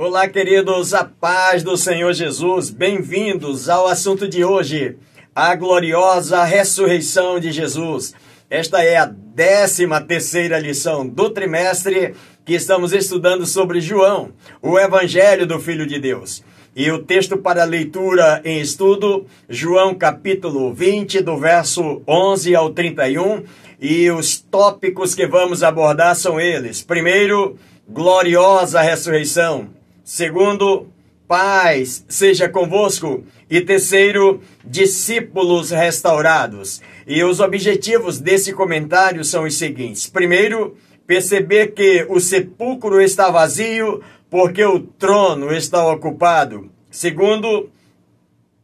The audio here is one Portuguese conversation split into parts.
Olá, queridos, a paz do Senhor Jesus, bem-vindos ao assunto de hoje, a gloriosa ressurreição de Jesus. Esta é a 13ª lição do trimestre que estamos estudando sobre João, o Evangelho do Filho de Deus. E o texto para leitura em estudo, João capítulo 20, do verso 11 ao 31, e os tópicos que vamos abordar são eles. Primeiro, gloriosa ressurreição. Segundo, paz seja convosco. E terceiro, discípulos restaurados. E os objetivos desse comentário são os seguintes. Primeiro, perceber que o sepulcro está vazio porque o trono está ocupado. Segundo,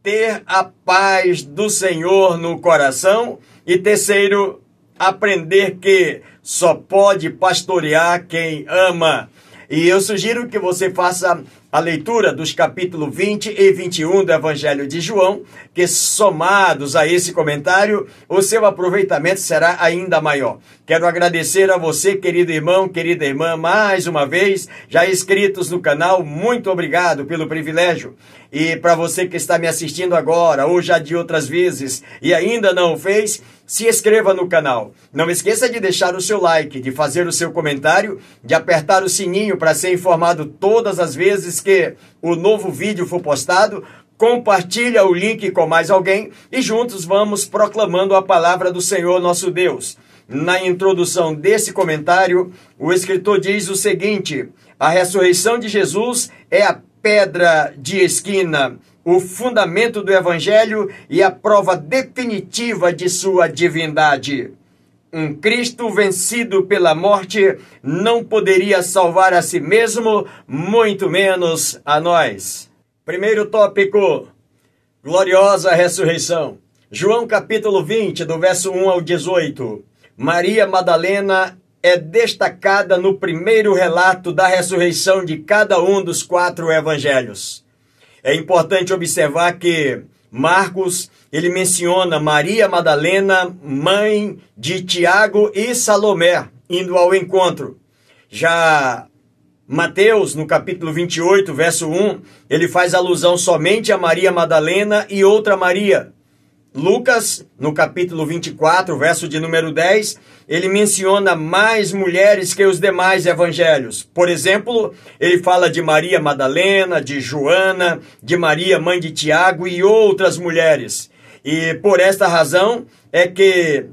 ter a paz do Senhor no coração. E terceiro, aprender que só pode pastorear quem ama. E eu sugiro que você faça a leitura dos capítulos 20 e 21 do Evangelho de João, que somados a esse comentário, o seu aproveitamento será ainda maior. Quero agradecer a você, querido irmão, querida irmã, mais uma vez, já inscritos no canal, muito obrigado pelo privilégio. E para você que está me assistindo agora, ou já de outras vezes, e ainda não o fez, se inscreva no canal. Não esqueça de deixar o seu like, de fazer o seu comentário, de apertar o sininho para ser informado todas as vezes que o novo vídeo for postado. Compartilha o link com mais alguém e juntos vamos proclamando a palavra do Senhor nosso Deus. Na introdução desse comentário, o escritor diz o seguinte: a ressurreição de Jesus é a pedra de esquina, o fundamento do Evangelho e a prova definitiva de sua divindade. Um Cristo vencido pela morte não poderia salvar a si mesmo, muito menos a nós. Primeiro tópico, gloriosa ressurreição. João capítulo 20, do verso 1 ao 18. Maria Madalena é destacada no primeiro relato da ressurreição de cada um dos 4 evangelhos. É importante observar que Marcos, ele menciona Maria Madalena, mãe de Tiago e Salomé, indo ao encontro. Já Mateus, no capítulo 28, verso 1, ele faz alusão somente a Maria Madalena e outra Maria. Lucas, no capítulo 24, verso de número 10, ele menciona mais mulheres que os demais evangelhos. Por exemplo, ele fala de Maria Madalena, de Joana, de Maria, mãe de Tiago e outras mulheres. E por esta razão é que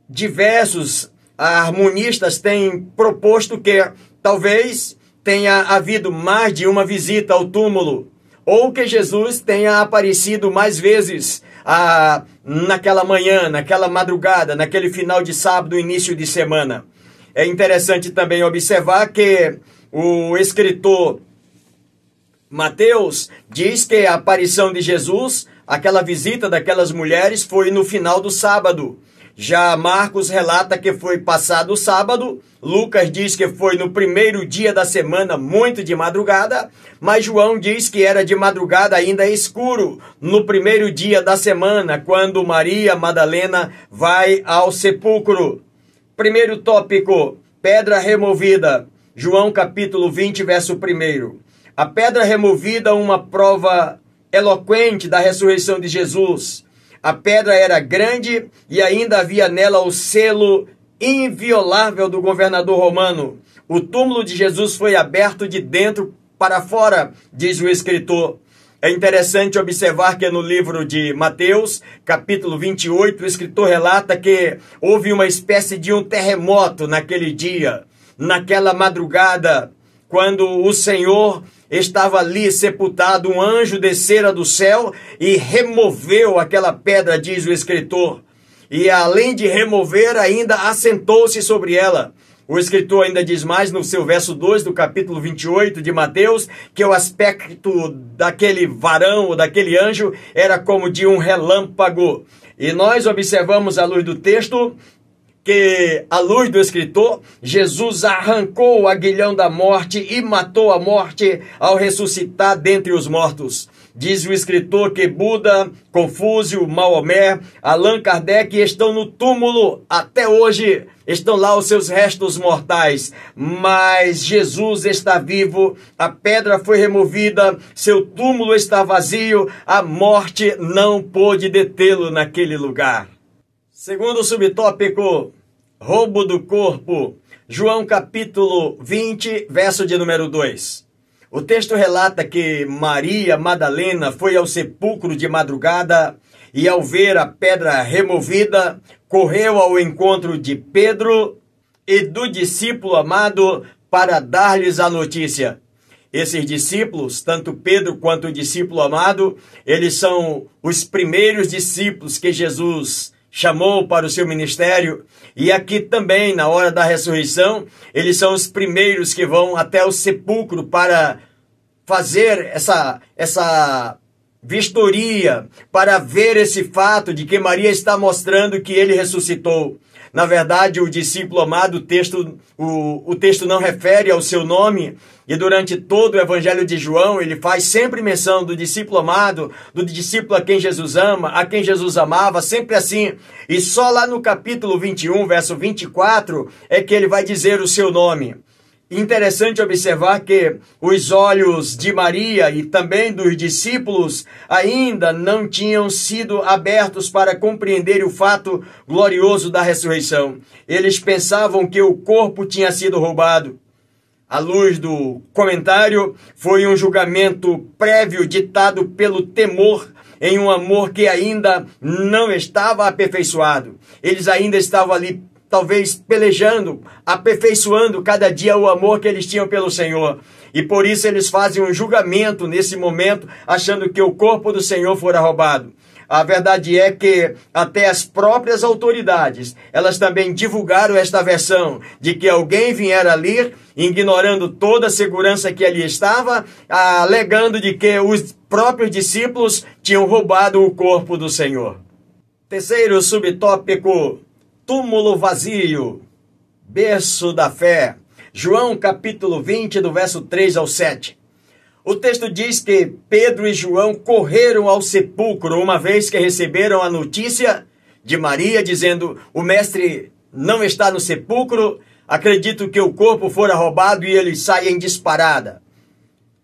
diversos harmonistas têm proposto que talvez tenha havido mais de uma visita ao túmulo, ou que Jesus tenha aparecido mais vezes naquela manhã, naquela madrugada, naquele final de sábado, início de semana. É interessante também observar que o escritor Mateus diz que a aparição de Jesus, aquela visita daquelas mulheres, foi no final do sábado. Já Marcos relata que foi passado o sábado, Lucas diz que foi no primeiro dia da semana, muito de madrugada, mas João diz que era de madrugada ainda escuro, no primeiro dia da semana, quando Maria Madalena vai ao sepulcro. Primeiro tópico, pedra removida, João capítulo 20, verso 1. A pedra removida, uma prova eloquente da ressurreição de Jesus. A pedra era grande e ainda havia nela o selo inviolável do governador romano. O túmulo de Jesus foi aberto de dentro para fora, diz o escritor. É interessante observar que no livro de Mateus, capítulo 28, o escritor relata que houve uma espécie de um terremoto naquele dia, naquela madrugada, quando o Senhor estava ali sepultado, um anjo descera do céu e removeu aquela pedra, diz o escritor. E além de remover, ainda assentou-se sobre ela. O escritor ainda diz mais no seu verso 2 do capítulo 28 de Mateus, que o aspecto daquele varão ou daquele anjo era como de um relâmpago. E nós observamos à luz do texto que, à luz do escritor, Jesus arrancou o aguilhão da morte e matou a morte ao ressuscitar dentre os mortos. diz o escritor que Buda, Confúcio, Maomé, Allan Kardec estão no túmulo até hoje. Estão lá os seus restos mortais, mas Jesus está vivo, a pedra foi removida, seu túmulo está vazio, a morte não pôde detê-lo naquele lugar. Segundo subtópico, roubo do corpo, João capítulo 20, verso de número 2. O texto relata que Maria Madalena foi ao sepulcro de madrugada e, ao ver a pedra removida, correu ao encontro de Pedro e do discípulo amado para dar-lhes a notícia. Esses discípulos, tanto Pedro quanto o discípulo amado, eles são os primeiros discípulos que Jesus chamou para o seu ministério. E aqui também, na hora da ressurreição, eles são os primeiros que vão até o sepulcro para fazer essa vistoria, para ver esse fato de que Maria está mostrando que ele ressuscitou. Na verdade, o discípulo amado, o texto não refere ao seu nome, e durante todo o Evangelho de João, ele faz sempre menção do discípulo amado, do discípulo a quem Jesus ama, a quem Jesus amava, sempre assim. E só lá no capítulo 21, verso 24, é que ele vai dizer o seu nome. Interessante observar que os olhos de Maria e também dos discípulos ainda não tinham sido abertos para compreender o fato glorioso da ressurreição. Eles pensavam que o corpo tinha sido roubado. À luz do comentário, foi um julgamento prévio ditado pelo temor em um amor que ainda não estava aperfeiçoado. Eles ainda estavam ali talvez pelejando, aperfeiçoando cada dia o amor que eles tinham pelo Senhor. E por isso eles fazem um julgamento nesse momento, achando que o corpo do Senhor fora roubado. A verdade é que até as próprias autoridades, elas também divulgaram esta versão de que alguém viera ali, ignorando toda a segurança que ali estava, alegando de que os próprios discípulos tinham roubado o corpo do Senhor. Terceiro subtópico, túmulo vazio, berço da fé. João capítulo 20, do verso 3 ao 7. O texto diz que Pedro e João correram ao sepulcro, uma vez que receberam a notícia de Maria, dizendo: o mestre não está no sepulcro, acredito que o corpo fora roubado, e eles saem em disparada.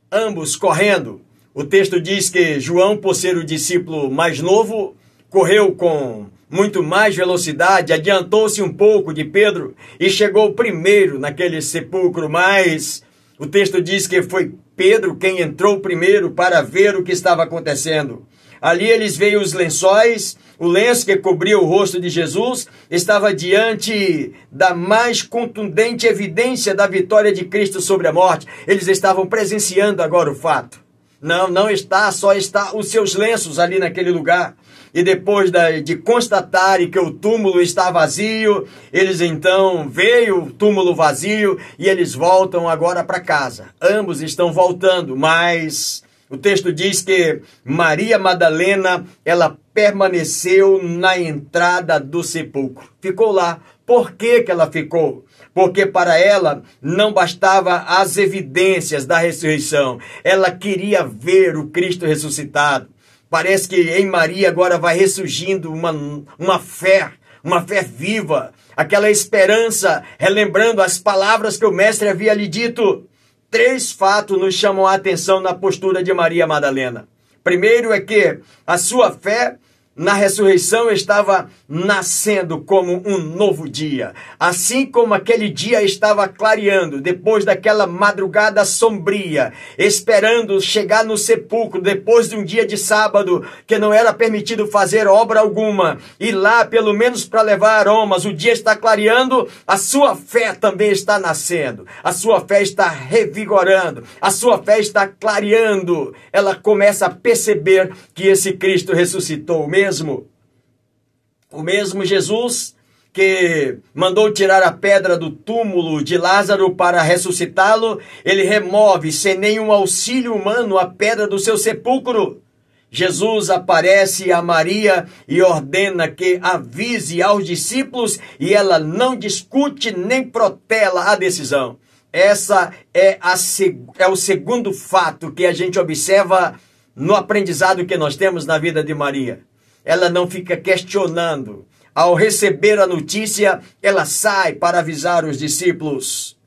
Ambos correndo. O texto diz que João, por ser o discípulo mais novo, correu com muito mais velocidade, adiantou-se um pouco de Pedro e chegou primeiro naquele sepulcro, mas o texto diz que foi Pedro quem entrou primeiro para ver o que estava acontecendo. Ali eles veem os lençóis, o lenço que cobria o rosto de Jesus estava diante da mais contundente evidência da vitória de Cristo sobre a morte. Eles estavam presenciando agora o fato. Não está, só está os seus lenços ali naquele lugar. E depois de constatarem que o túmulo está vazio, eles então veem o túmulo vazio e eles voltam agora para casa. Ambos estão voltando, mas o texto diz que Maria Madalena, ela permaneceu na entrada do sepulcro. Ficou lá. Por que ela ficou? Porque para ela não bastava as evidências da ressurreição. Ela queria ver o Cristo ressuscitado. Parece que em Maria agora vai ressurgindo uma fé viva, aquela esperança, relembrando as palavras que o mestre havia lhe dito. 3 fatos nos chamam a atenção na postura de Maria Madalena. Primeiro é que a sua fé na ressurreição estava nascendo como um novo dia. Assim como aquele dia estava clareando, depois daquela madrugada sombria, esperando chegar no sepulcro, depois de um dia de sábado, que não era permitido fazer obra alguma, e lá, pelo menos para levar aromas, o dia está clareando, a sua fé também está nascendo, a sua fé está revigorando, a sua fé está clareando. Ela começa a perceber que esse Cristo ressuscitou o mesmo Jesus que mandou tirar a pedra do túmulo de Lázaro para ressuscitá-lo, ele remove sem nenhum auxílio humano a pedra do seu sepulcro. Jesus aparece a Maria e ordena que avise aos discípulos, e ela não discute nem protela a decisão. Essa é o segundo fato que a gente observa no aprendizado que nós temos na vida de Maria. Ela não fica questionando. Ao receber a notícia, ela sai para avisar os discípulos.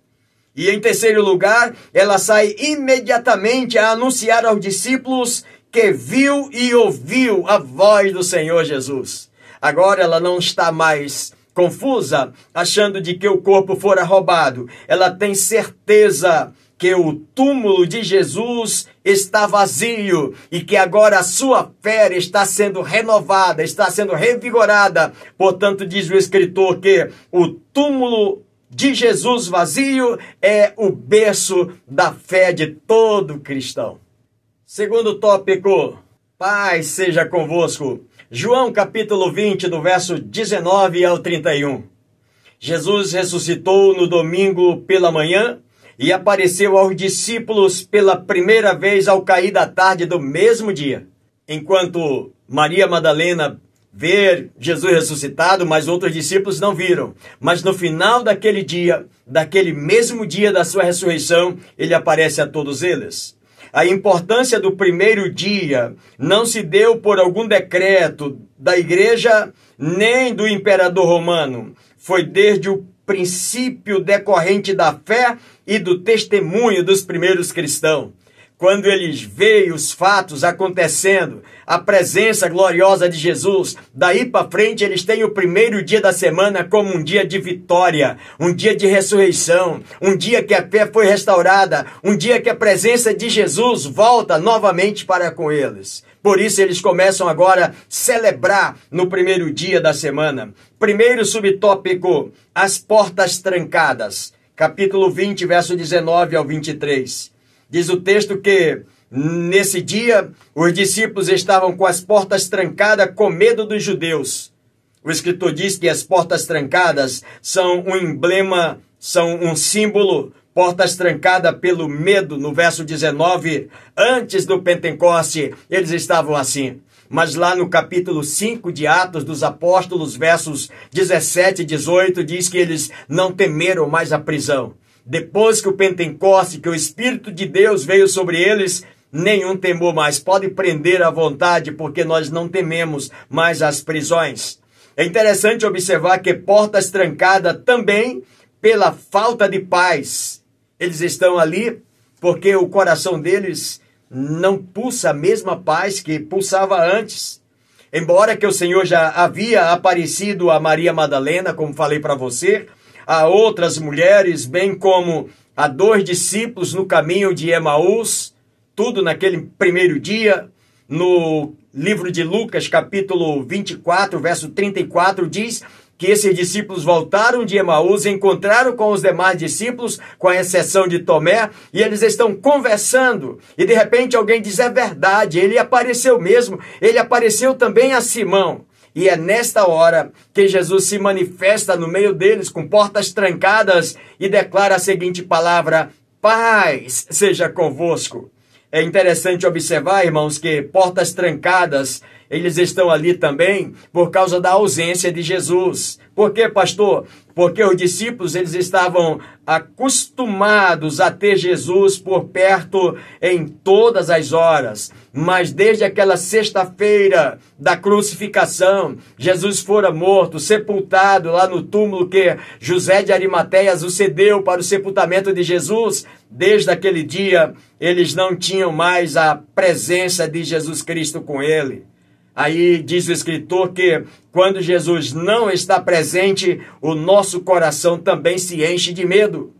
E em terceiro lugar, ela sai imediatamente a anunciar aos discípulos que viu e ouviu a voz do Senhor Jesus. Agora ela não está mais confusa, achando de que o corpo fora roubado. Ela tem certeza que o túmulo de Jesus está vazio e que agora a sua fé está sendo renovada, está sendo revigorada. Portanto, diz o escritor que o túmulo de Jesus vazio é o berço da fé de todo cristão. Segundo tópico, paz seja convosco. João capítulo 20, do verso 19 ao 31. Jesus ressuscitou no domingo pela manhã e apareceu aos discípulos pela primeira vez ao cair da tarde do mesmo dia. Enquanto Maria Madalena vê Jesus ressuscitado, mas outros discípulos não viram. Mas no final daquele dia, daquele mesmo dia da sua ressurreição, ele aparece a todos eles. A importância do primeiro dia não se deu por algum decreto da igreja nem do imperador romano. Foi desde o princípio decorrente da fé e do testemunho dos primeiros cristãos. Quando eles veem os fatos acontecendo, a presença gloriosa de Jesus, daí para frente eles têm o primeiro dia da semana como um dia de vitória, um dia de ressurreição, um dia que a fé foi restaurada, um dia que a presença de Jesus volta novamente para com eles. Por isso eles começam agora a celebrar no primeiro dia da semana. Primeiro subtópico, as portas trancadas. Capítulo 20, verso 19 ao 23. Diz o texto que, nesse dia, os discípulos estavam com as portas trancadas com medo dos judeus. O escritor diz que as portas trancadas são um emblema, são um símbolo, portas trancadas pelo medo. No verso 19, antes do Pentecoste, eles estavam assim. Mas lá no capítulo 5 de Atos dos Apóstolos, versos 17 e 18, diz que eles não temeram mais a prisão. Depois que o Pentecoste, que o Espírito de Deus veio sobre eles, nenhum temor mais. Pode prender à vontade, porque nós não tememos mais as prisões. É interessante observar que portas trancadas também pela falta de paz. Eles estão ali porque o coração deles não pulsa a mesma paz que pulsava antes. Embora que o Senhor já havia aparecido a Maria Madalena, como falei para você, a outras mulheres, bem como a 2 discípulos no caminho de Emaús, tudo naquele primeiro dia. No livro de Lucas, capítulo 24, verso 34, diz que esses discípulos voltaram de Emaús, encontraram com os demais discípulos, com a exceção de Tomé, e eles estão conversando, e de repente alguém diz, é verdade, ele apareceu mesmo, ele apareceu também a Simão. E é nesta hora que Jesus se manifesta no meio deles, com portas trancadas, e declara a seguinte palavra, paz seja convosco. É interessante observar, irmãos, que portas trancadas, eles estão ali também por causa da ausência de Jesus. Por quê, pastor? Porque os discípulos, eles estavam acostumados a ter Jesus por perto em todas as horas. Mas desde aquela sexta-feira da crucificação, Jesus fora morto, sepultado lá no túmulo que José de Arimateias o cedeu para o sepultamento de Jesus. Desde aquele dia, eles não tinham mais a presença de Jesus Cristo com ele. Aí diz o escritor que quando Jesus não está presente, o nosso coração também se enche de medo.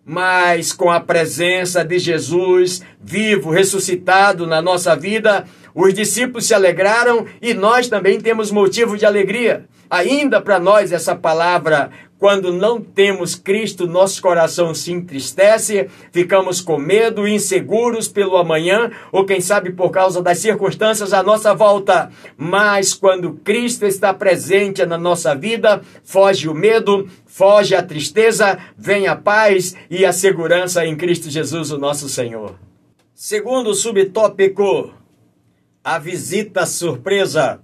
Mas com a presença de Jesus vivo, ressuscitado na nossa vida, os discípulos se alegraram e nós também temos motivo de alegria. Ainda para nós essa palavra, quando não temos Cristo, nosso coração se entristece, ficamos com medo, inseguros pelo amanhã, ou quem sabe por causa das circunstâncias à nossa volta. Mas quando Cristo está presente na nossa vida, foge o medo, foge a tristeza, vem a paz e a segurança em Cristo Jesus, o nosso Senhor. Segundo subtópico, a visita surpresa.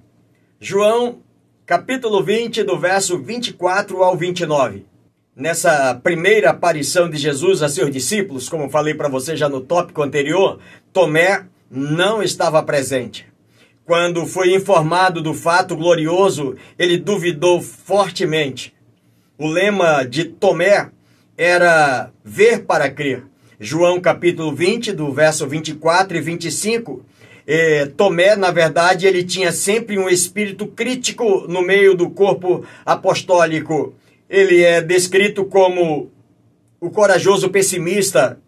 João capítulo 20, do verso 24 ao 29. Nessa primeira aparição de Jesus a seus discípulos, como falei para você já no tópico anterior, Tomé não estava presente. Quando foi informado do fato glorioso, ele duvidou fortemente. O lema de Tomé era ver para crer. João capítulo 20, do verso 24 e 25. Tomé, na verdade, ele tinha sempre um espírito crítico no meio do corpo apostólico. Ele é descrito como o corajoso pessimista.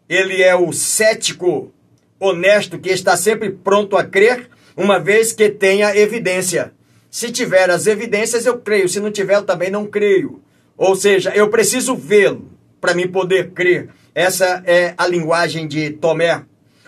Ele é o cético honesto que está sempre pronto a crer, uma vez que tenha evidência. Se tiver as evidências, eu creio. Se não tiver, eu também não creio. Ou seja, eu preciso vê-lo para me poder crer. Essa é a linguagem de Tomé.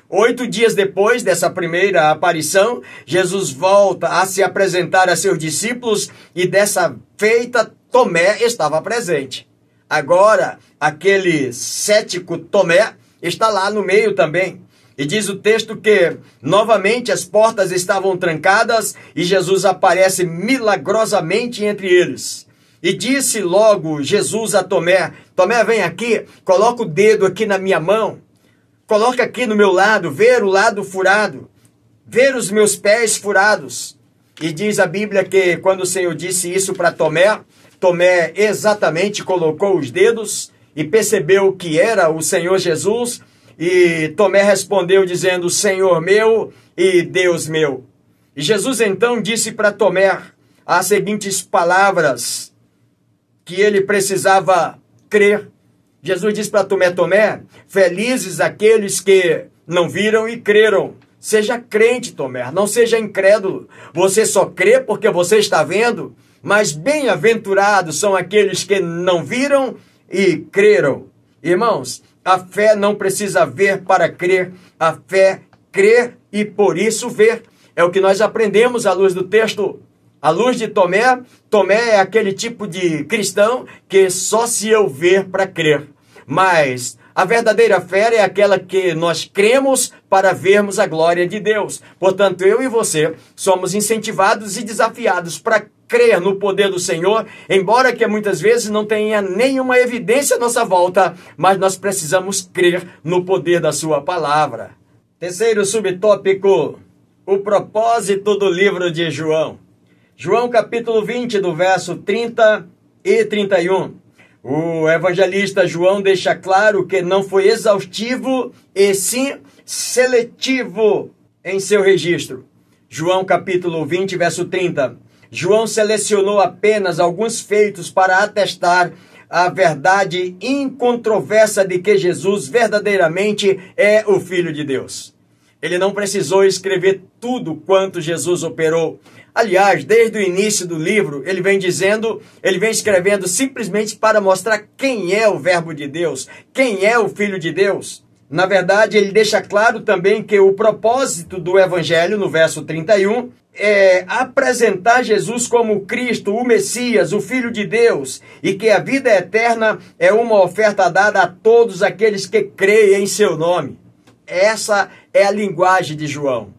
8 dias depois dessa primeira aparição, Jesus volta a se apresentar a seus discípulos e dessa feita Tomé estava presente. Agora, aquele cético Tomé está lá no meio também. E diz o texto que, novamente, as portas estavam trancadas e Jesus aparece milagrosamente entre eles. E disse logo Jesus a Tomé: Tomé, vem aqui, coloca o dedo aqui na minha mão, coloca aqui no meu lado, ver o lado furado, ver os meus pés furados. E diz a Bíblia que quando o Senhor disse isso para Tomé, Tomé exatamente colocou os dedos e percebeu que era o Senhor Jesus. E Tomé respondeu dizendo: Senhor meu e Deus meu. E Jesus então disse para Tomé as seguintes palavras que ele precisava crer. Jesus disse para Tomé: Tomé, felizes aqueles que não viram e creram. Seja crente, Tomé, não seja incrédulo. Você só crê porque você está vendo, mas bem-aventurados são aqueles que não viram e creram. Irmãos, a fé não precisa ver para crer, a fé crê e por isso ver. É o que nós aprendemos à luz do texto. À luz de Tomé, Tomé é aquele tipo de cristão que só se eu ver para crer. Mas a verdadeira fé é aquela que nós cremos para vermos a glória de Deus. Portanto, eu e você somos incentivados e desafiados para crer no poder do Senhor, embora que muitas vezes não tenha nenhuma evidência à nossa volta, mas nós precisamos crer no poder da sua palavra. Terceiro subtópico, o propósito do livro de João. João capítulo 20, do verso 30 e 31. O evangelista João deixa claro que não foi exaustivo e sim seletivo em seu registro. João capítulo 20, verso 30. João selecionou apenas alguns feitos para atestar a verdade incontroversa de que Jesus verdadeiramente é o Filho de Deus. Ele não precisou escrever tudo quanto Jesus operou. Aliás, desde o início do livro, ele vem escrevendo simplesmente para mostrar quem é o Verbo de Deus, quem é o Filho de Deus. Na verdade, ele deixa claro também que o propósito do Evangelho, no verso 31, é apresentar Jesus como Cristo, o Messias, o Filho de Deus, e que a vida eterna é uma oferta dada a todos aqueles que creem em seu nome. Essa é a linguagem de João.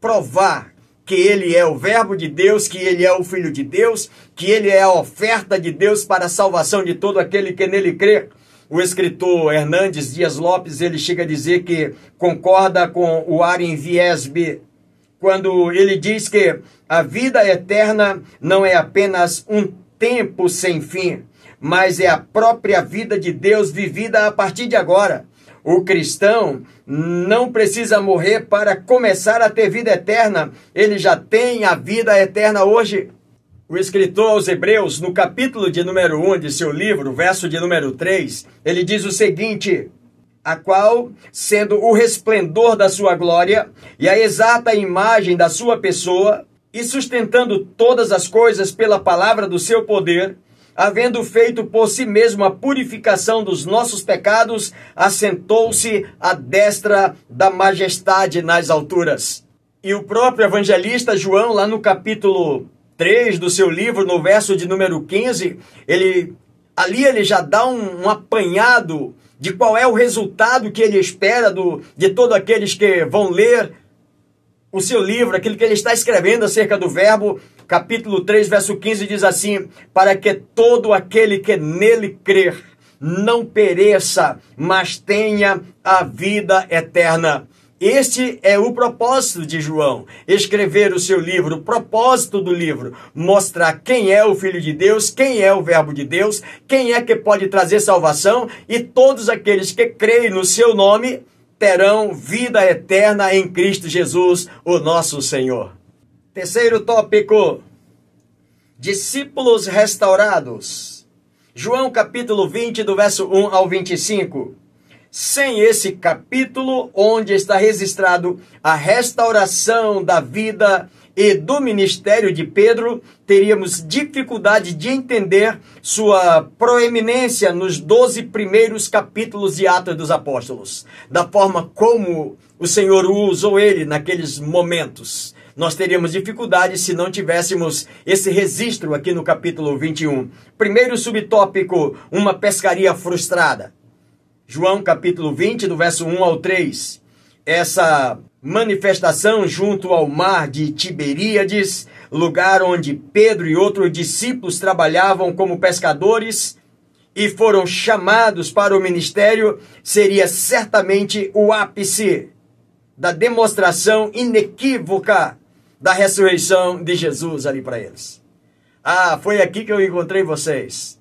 Provar que ele é o Verbo de Deus, que ele é o Filho de Deus, que ele é a oferta de Deus para a salvação de todo aquele que nele crê. O escritor Hernandes Dias Lopes, ele chega a dizer que concorda com o Warren Wiersbe, quando ele diz que a vida eterna não é apenas um tempo sem fim, mas é a própria vida de Deus vivida a partir de agora. O cristão não precisa morrer para começar a ter vida eterna, ele já tem a vida eterna hoje. O escritor aos Hebreus, no capítulo de número 1 de seu livro, verso de número 3, ele diz o seguinte: a qual, sendo o resplendor da sua glória e a exata imagem da sua pessoa, e sustentando todas as coisas pela palavra do seu poder, havendo feito por si mesmo a purificação dos nossos pecados, assentou-se à destra da majestade nas alturas. E o próprio evangelista João, lá no capítulo 3 do seu livro, no verso de número 15, ele já dá um apanhado de qual é o resultado que ele espera de todos aqueles que vão ler o seu livro, aquilo que ele está escrevendo acerca do Verbo. Capítulo 3, verso 15 diz assim: para que todo aquele que nele crer não pereça, mas tenha a vida eterna. Este é o propósito de João, escrever o seu livro, o propósito do livro, mostrar quem é o Filho de Deus, quem é o Verbo de Deus, quem é que pode trazer salvação, e todos aqueles que creem no seu nome terão vida eterna em Cristo Jesus, o nosso Senhor. Terceiro tópico, discípulos restaurados. João capítulo 20, do verso 1 ao 25. Sem esse capítulo, onde está registrado a restauração da vida e do ministério de Pedro, teríamos dificuldade de entender sua proeminência nos 12 primeiros capítulos de Atos dos Apóstolos, da forma como o Senhor usou ele naqueles momentos. Nós teríamos dificuldade se não tivéssemos esse registro aqui no capítulo 21. Primeiro subtópico, uma pescaria frustrada. João capítulo 20, do verso 1 ao 3. Essa manifestação junto ao mar de Tiberíades, lugar onde Pedro e outros discípulos trabalhavam como pescadores e foram chamados para o ministério, seria certamente o ápice da demonstração inequívoca da ressurreição de Jesus ali para eles. Ah, foi aqui que eu encontrei vocês.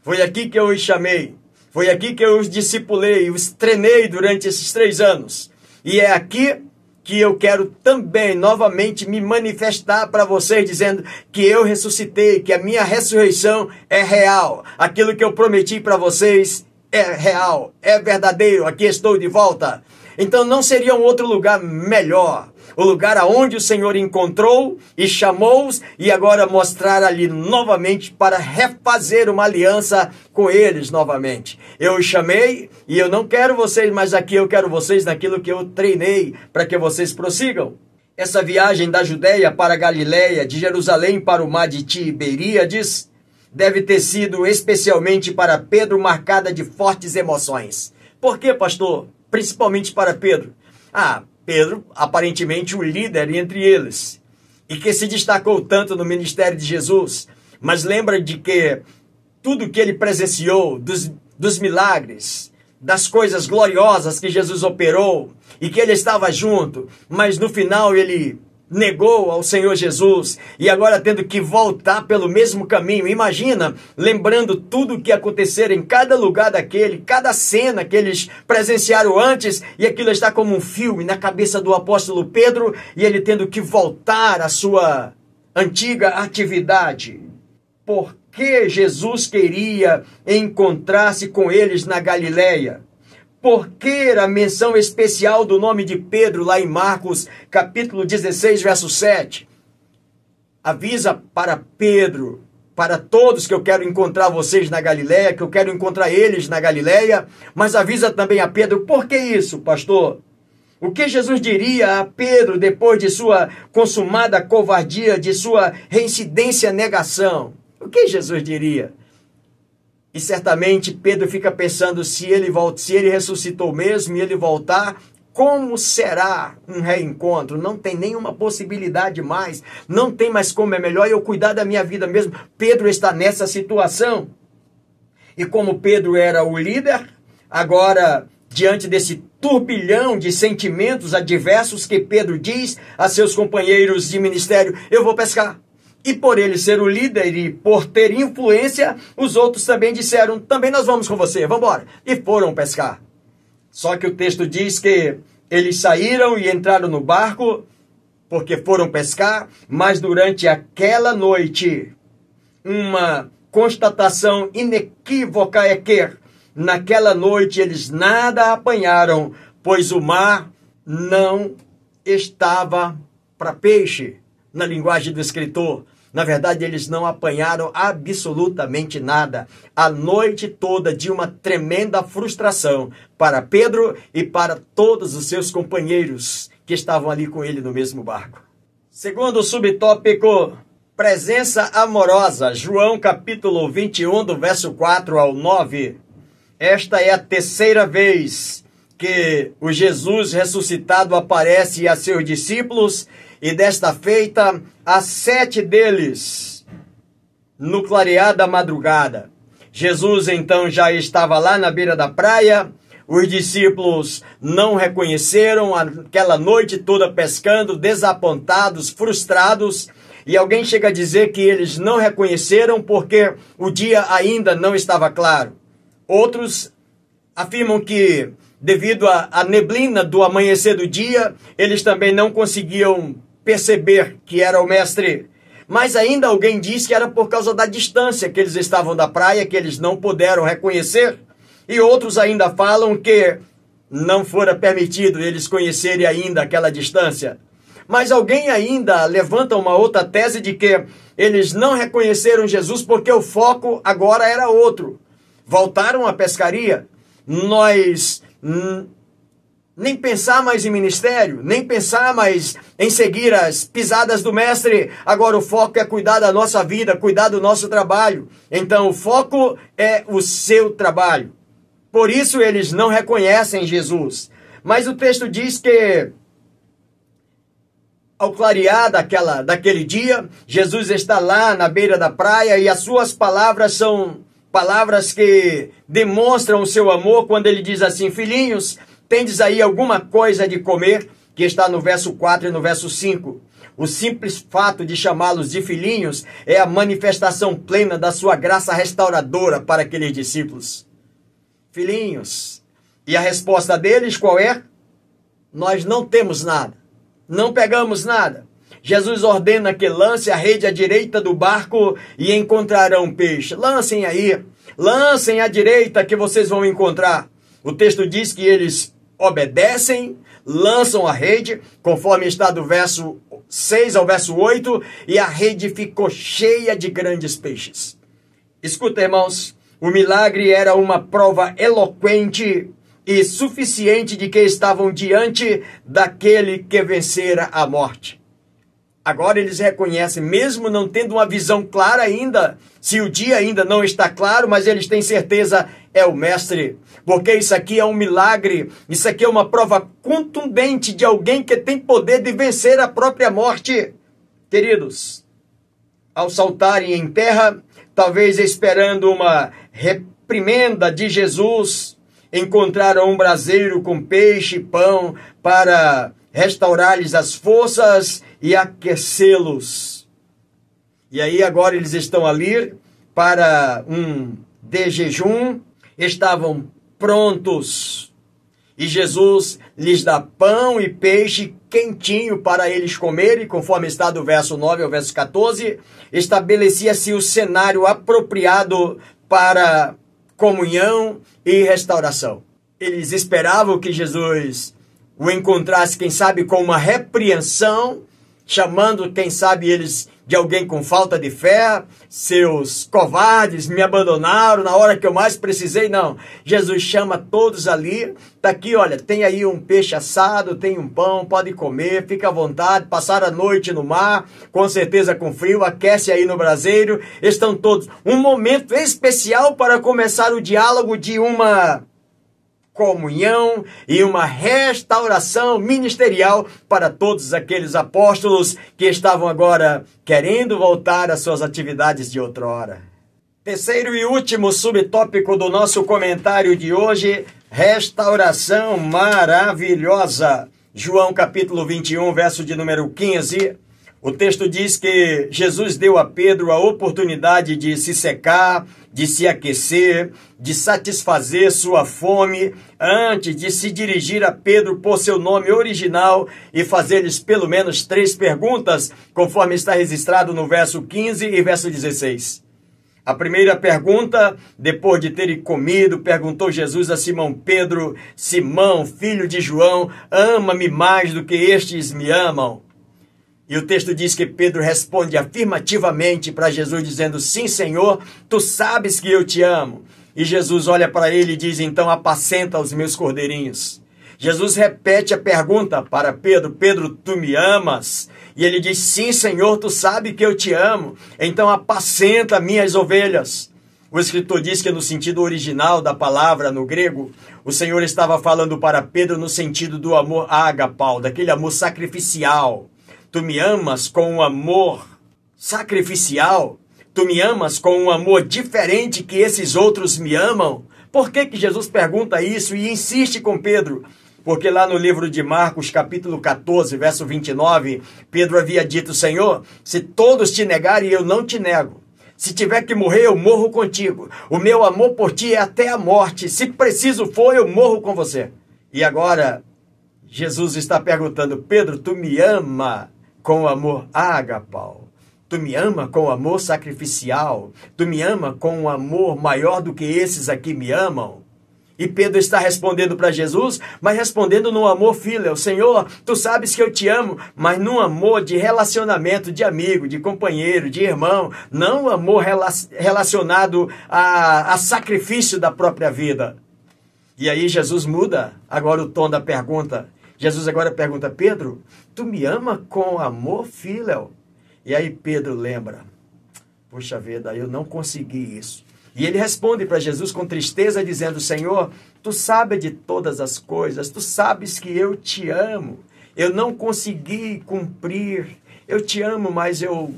Foi aqui que eu os chamei. Foi aqui que eu os discipulei, os treinei durante esses 3 anos. E é aqui que eu quero também, novamente, me manifestar para vocês, dizendo que eu ressuscitei, que a minha ressurreição é real. Aquilo que eu prometi para vocês é real, é verdadeiro. Aqui estou de volta. Então não seria um outro lugar melhor. O lugar aonde o Senhor encontrou e chamou-os, e agora mostrar ali novamente para refazer uma aliança com eles novamente. Eu os chamei e eu não quero vocês mais aqui, eu quero vocês naquilo que eu treinei para que vocês prossigam. Essa viagem da Judéia para a Galiléia, de Jerusalém para o mar de Tiberíades, deve ter sido especialmente para Pedro marcada de fortes emoções. Por quê, pastor? Principalmente para Pedro. Pedro, aparentemente o líder entre eles, e que se destacou tanto no ministério de Jesus, mas lembra de que tudo que ele presenciou, dos milagres, das coisas gloriosas que Jesus operou, e que ele estava junto, mas no final ele negou ao Senhor Jesus, e agora tendo que voltar pelo mesmo caminho. Imagina, lembrando tudo o que aconteceu em cada lugar daquele, cada cena que eles presenciaram antes, e aquilo está como um filme na cabeça do apóstolo Pedro, e ele tendo que voltar à sua antiga atividade. Por que Jesus queria encontrar-se com eles na Galiléia? Por que a menção especial do nome de Pedro lá em Marcos, capítulo 16, verso 7? Avisa para Pedro, para todos que eu quero encontrar vocês na Galiléia, que eu quero encontrar eles na Galiléia, mas avisa também a Pedro. Por que isso, pastor? O que Jesus diria a Pedro depois de sua consumada covardia, de sua reincidência negação? O que Jesus diria? E certamente Pedro fica pensando, se ele ressuscitou mesmo e ele voltar, como será um reencontro? Não tem nenhuma possibilidade mais, não tem mais como, é melhor eu cuidar da minha vida mesmo. Pedro está nessa situação. E como Pedro era o líder, agora, diante desse turbilhão de sentimentos adversos que Pedro diz a seus companheiros de ministério, eu vou pescar. E por ele ser o líder e por ter influência, os outros também disseram, também nós vamos com você, vamos embora. E foram pescar. Só que o texto diz que eles saíram e entraram no barco, porque foram pescar, mas durante aquela noite, uma constatação inequívoca é que, naquela noite eles nada apanharam, pois o mar não estava para peixe. Na linguagem do escritor, na verdade, eles não apanharam absolutamente nada. A noite toda de uma tremenda frustração para Pedro e para todos os seus companheiros que estavam ali com ele no mesmo barco. Segundo subtópico, presença amorosa. João capítulo 21, do verso 4 ao 9. Esta é a terceira vez que o Jesus ressuscitado aparece a seus discípulos, e desta feita, a 7 deles, no clarear da madrugada. Jesus, então, já estava lá na beira da praia, Os discípulos não reconheceram, aquela noite toda pescando, desapontados, frustrados. E alguém chega a dizer que eles não reconheceram porque o dia ainda não estava claro. Outros afirmam que, devido à neblina do amanhecer do dia, eles também não conseguiam perceber que era o mestre. Mas ainda alguém diz que era por causa da distância que eles estavam da praia, que eles não puderam reconhecer. E outros ainda falam que não fora permitido eles conhecerem ainda aquela distância. Mas alguém ainda levanta uma outra tese de que eles não reconheceram Jesus porque o foco agora era outro. Voltaram à pescaria. Nós nem pensar mais em ministério, nem pensar mais em seguir as pisadas do mestre. Agora o foco é cuidar da nossa vida, cuidar do nosso trabalho. Então o foco é o seu trabalho. Por isso eles não reconhecem Jesus. Mas o texto diz que, ao clarear daquele dia, Jesus está lá na beira da praia e as suas palavras são palavras que demonstram o seu amor quando ele diz assim: filhinhos, tendes aí alguma coisa de comer? Que está no verso 4 e no verso 5. O simples fato de chamá-los de filhinhos é a manifestação plena da sua graça restauradora para aqueles discípulos. Filhinhos. E a resposta deles qual é? Nós não temos nada. Não pegamos nada. Jesus ordena que lance a rede à direita do barco e encontrarão peixe. Lancem aí. Lancem à direita que vocês vão encontrar. O texto diz que eles obedecem, lançam a rede, conforme está do verso 6 ao verso 8, e a rede ficou cheia de grandes peixes. Escuta, irmãos. O milagre era uma prova eloquente e suficiente de que estavam diante daquele que vencera a morte. Agora eles reconhecem, mesmo não tendo uma visão clara ainda, se o dia ainda não está claro, mas eles têm certeza, é o mestre. Porque isso aqui é um milagre, isso aqui é uma prova contundente de alguém que tem poder de vencer a própria morte. Queridos, ao saltarem em terra, talvez esperando uma reprimenda de Jesus, encontraram um braseiro com peixe e pão para restaurar-lhes as forças e aquecê-los. E aí agora eles estão ali para um de jejum, estavam prontos. E Jesus lhes dá pão e peixe quentinho para eles comerem, conforme está do verso 9 ao verso 14, estabelecia-se o cenário apropriado para comunhão e restauração. Eles esperavam que Jesus o encontrasse, quem sabe, com uma repreensão, chamando, quem sabe, eles de alguém com falta de fé, seus covardes me abandonaram na hora que eu mais precisei. Não, Jesus chama todos ali, tá aqui, olha, tem aí um peixe assado, tem um pão, pode comer, fica à vontade, passar a noite no mar, com certeza com frio, aquece aí no braseiro, estão todos. Um momento especial para começar o diálogo de uma comunhão e uma restauração ministerial para todos aqueles apóstolos que estavam agora querendo voltar às suas atividades de outrora. Terceiro e último subtópico do nosso comentário de hoje, restauração maravilhosa. João capítulo 21, verso de número 15. O texto diz que Jesus deu a Pedro a oportunidade de se secar, de se aquecer, de satisfazer sua fome, antes de se dirigir a Pedro por seu nome original e fazer-lhes pelo menos 3 perguntas, conforme está registrado no verso 15 e verso 16. A primeira pergunta, depois de terem comido, perguntou Jesus a Simão Pedro: Simão, filho de João, ama-me mais do que estes me amam? E o texto diz que Pedro responde afirmativamente para Jesus, dizendo: sim, Senhor, tu sabes que eu te amo. E Jesus olha para ele e diz: então apacenta os meus cordeirinhos. Jesus repete a pergunta para Pedro: Pedro, tu me amas? E ele diz: sim, Senhor, tu sabes que eu te amo. Então apacenta minhas ovelhas. O escritor diz que no sentido original da palavra, no grego, o Senhor estava falando para Pedro no sentido do amor ágapau, daquele amor sacrificial. Tu me amas com um amor sacrificial? Tu me amas com um amor diferente que esses outros me amam? Por que Jesus pergunta isso e insiste com Pedro? Porque lá no livro de Marcos, capítulo 14, verso 29, Pedro havia dito: Senhor, se todos te negarem, eu não te nego. Se tiver que morrer, eu morro contigo. O meu amor por ti é até a morte. Se preciso for, eu morro com você. E agora, Jesus está perguntando: Pedro, tu me ama com amor agapau? Tu me ama com amor sacrificial? Tu me ama com um amor maior do que esses aqui me amam? E Pedro está respondendo para Jesus, mas respondendo no amor filial. Senhor, tu sabes que eu te amo, mas num amor de relacionamento, de amigo, de companheiro, de irmão, não um amor relacionado a sacrifício da própria vida. E aí Jesus muda agora o tom da pergunta. Jesus agora pergunta: Pedro, tu me ama com amor filial? E aí Pedro lembra: puxa vida, eu não consegui isso. E ele responde para Jesus com tristeza, dizendo: Senhor, tu sabes de todas as coisas, tu sabes que eu te amo. Eu não consegui cumprir, eu te amo, mas eu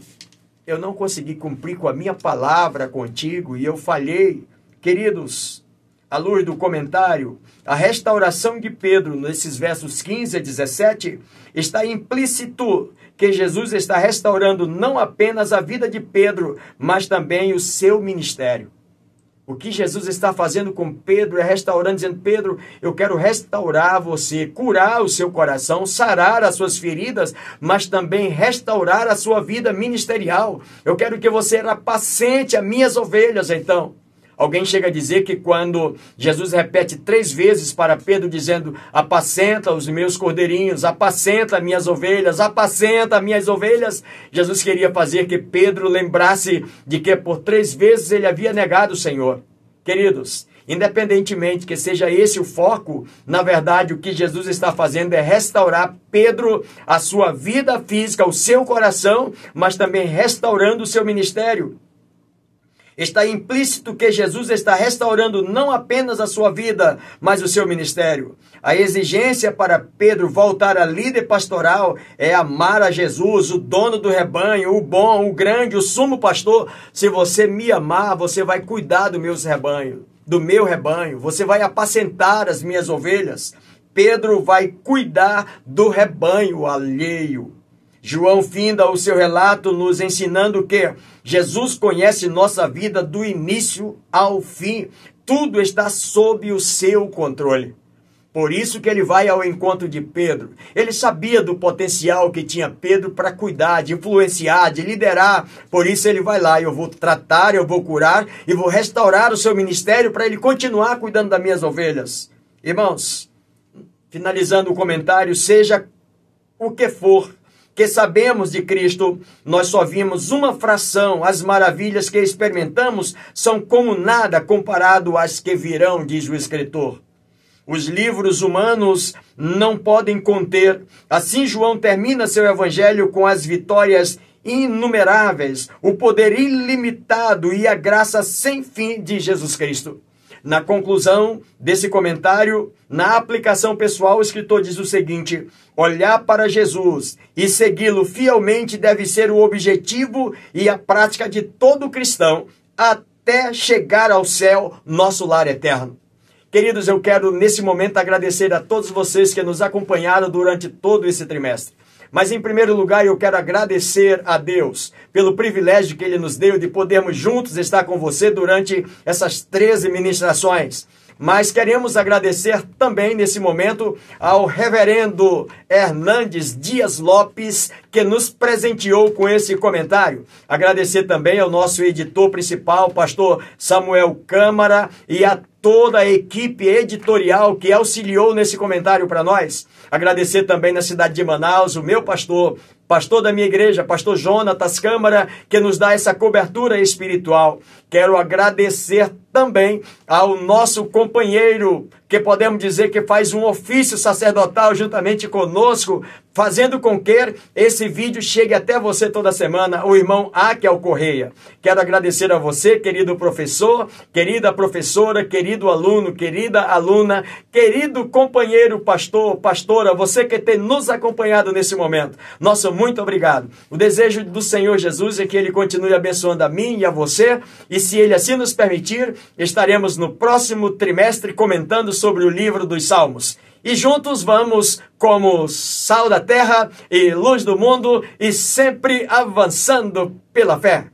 não consegui cumprir com a minha palavra contigo e eu falhei. Queridos, à luz do comentário, a restauração de Pedro, nesses versos 15 a 17, está implícito que Jesus está restaurando não apenas a vida de Pedro, mas também o seu ministério. O que Jesus está fazendo com Pedro é restaurando, dizendo: Pedro, eu quero restaurar você, curar o seu coração, sarar as suas feridas, mas também restaurar a sua vida ministerial. Eu quero que você apacente as minhas ovelhas, então. Alguém chega a dizer que quando Jesus repete 3 vezes para Pedro, dizendo: apacenta os meus cordeirinhos, apacenta minhas ovelhas, apacenta minhas ovelhas, Jesus queria fazer que Pedro lembrasse de que por 3 vezes ele havia negado o Senhor. Queridos, independentemente que seja esse o foco, na verdade o que Jesus está fazendo é restaurar Pedro, a sua vida física, o seu coração, mas também restaurando o seu ministério. Está implícito que Jesus está restaurando não apenas a sua vida, mas o seu ministério. A exigência para Pedro voltar a líder pastoral é amar a Jesus, o dono do rebanho, o bom, o grande, o sumo pastor. Se você me amar, você vai cuidar do meu rebanho, você vai apacentar as minhas ovelhas. Pedro vai cuidar do rebanho alheio. João finda o seu relato nos ensinando que Jesus conhece nossa vida do início ao fim. Tudo está sob o seu controle. Por isso que ele vai ao encontro de Pedro. Ele sabia do potencial que tinha Pedro para cuidar, de influenciar, de liderar. Por isso ele vai lá: eu vou tratar, eu vou curar e vou restaurar o seu ministério para ele continuar cuidando das minhas ovelhas. Irmãos, finalizando o comentário, seja o que for que sabemos de Cristo, nós só vimos uma fração. As maravilhas que experimentamos são como nada comparado às que virão, diz o escritor. Os livros humanos não podem conter. Assim João termina seu evangelho com as vitórias inumeráveis, o poder ilimitado e a graça sem fim de Jesus Cristo. Na conclusão desse comentário, na aplicação pessoal, o escritor diz o seguinte: olhar para Jesus e segui-lo fielmente deve ser o objetivo e a prática de todo cristão até chegar ao céu, nosso lar eterno. Queridos, eu quero nesse momento agradecer a todos vocês que nos acompanharam durante todo esse trimestre. Mas, em primeiro lugar, eu quero agradecer a Deus pelo privilégio que Ele nos deu de podermos juntos estar com você durante essas 13 ministrações. Mas queremos agradecer também, nesse momento, ao reverendo Hernandes Dias Lopes, que nos presenteou com esse comentário. Agradecer também ao nosso editor principal, pastor Samuel Câmara, e a toda a equipe editorial que auxiliou nesse comentário para nós. Agradecer também na cidade de Manaus, o meu pastor da minha igreja, pastor Jonatas Câmara, que nos dá essa cobertura espiritual. Quero agradecer também ao nosso companheiro, que podemos dizer que faz um ofício sacerdotal juntamente conosco, fazendo com que esse vídeo chegue até você toda semana, o irmão Akel Correia. Quero agradecer a você, querido professor, querida professora, querido aluno, querida aluna, querido companheiro pastor, pastora, você que tem nos acompanhado nesse momento. Nosso muito obrigado. O desejo do Senhor Jesus é que Ele continue abençoando a mim e a você, e se Ele assim nos permitir, estaremos no próximo trimestre comentando sobre o livro dos Salmos. E juntos vamos como sal da terra e luz do mundo e sempre avançando pela fé.